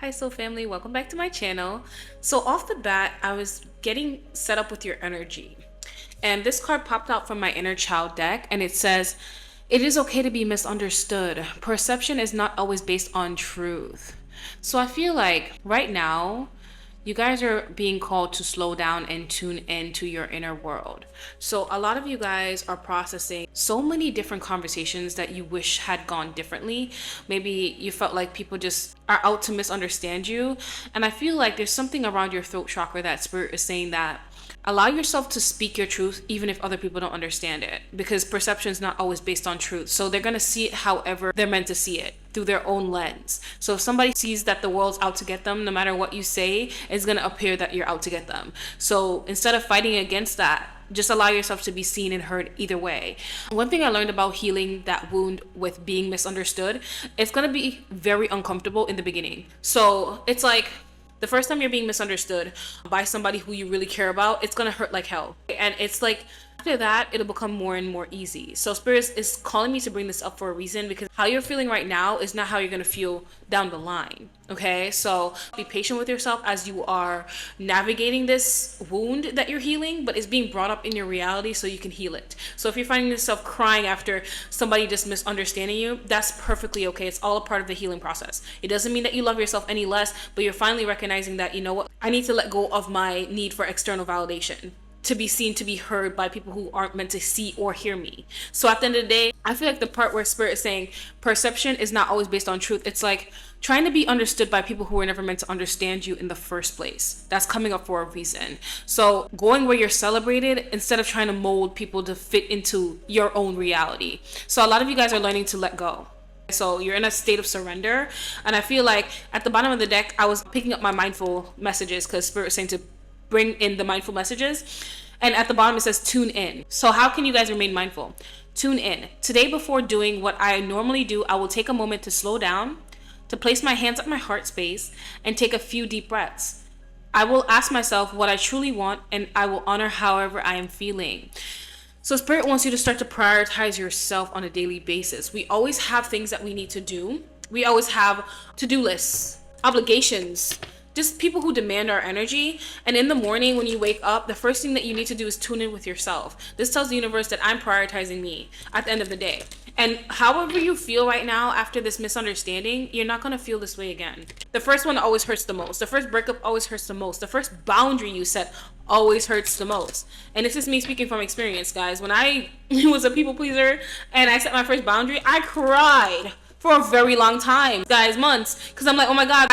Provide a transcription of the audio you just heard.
Hi Soul Family, welcome back to my channel. So off the bat, I was getting set up with your energy. And this card popped out from my inner child deck and it says, it is okay to be misunderstood. Perception is not always based on truth. So I feel like right now, you guys are being called to slow down and tune into your inner world. So a lot of you guys are processing so many different conversations that you wish had gone differently. Maybe you felt like people just are out to misunderstand you. And I feel like there's something around your throat chakra that spirit is saying that allow yourself to speak your truth even if other people don't understand it, because perception is not always based on truth. So they're going to see it however they're meant to see it, through their own lens. So if somebody sees that the world's out to get them, no matter what you say, it's going to appear that you're out to get them. So instead of fighting against that, just allow yourself to be seen and heard either way. One thing I learned about healing that wound with being misunderstood, it's going to be very uncomfortable in the beginning. So it's like the first time you're being misunderstood by somebody who you really care about, it's gonna hurt like hell. And it's like after that, it'll become more and more easy. So Spirit is calling me to bring this up for a reason, because how you're feeling right now is not how you're gonna feel down the line. Okay, so be patient with yourself as you are navigating this wound that you're healing, but it's being brought up in your reality so you can heal it. So if you're finding yourself crying after somebody just misunderstanding you, that's perfectly okay. It's all a part of the healing process. It doesn't mean that you love yourself any less, but you're finally recognizing that, you know what, I need to let go of my need for external validation, to be seen, to be heard by people who aren't meant to see or hear me. So at the end of the day, I feel like the part where Spirit is saying perception is not always based on truth, it's like trying to be understood by people who were never meant to understand you in the first place. That's coming up for a reason. So going where you're celebrated instead of trying to mold people to fit into your own reality. So a lot of you guys are learning to let go. So you're in a state of surrender. And I feel like at the bottom of the deck, I was picking up my mindful messages because Spirit was saying to bring in the mindful messages. And at the bottom it says tune in. So how can you guys remain mindful? Tune in. Today, before doing what I normally do, I will take a moment to slow down, to place my hands at my heart space and take a few deep breaths. I will ask myself what I truly want, and I will honor however I am feeling. So Spirit wants you to start to prioritize yourself on a daily basis. We always have things that we need to do. We always have to-do lists, obligations, just people who demand our energy. And in the morning when you wake up, the first thing that you need to do is tune in with yourself. This tells the universe that I'm prioritizing me at the end of the day. And however you feel right now after this misunderstanding, you're not going to feel this way again. The first one always hurts the most. The first breakup always hurts the most. The first boundary you set always hurts the most. And this is me speaking from experience, guys. When I was a people pleaser and I set my first boundary, I cried for a very long time, guys, months, because I'm like, oh my God,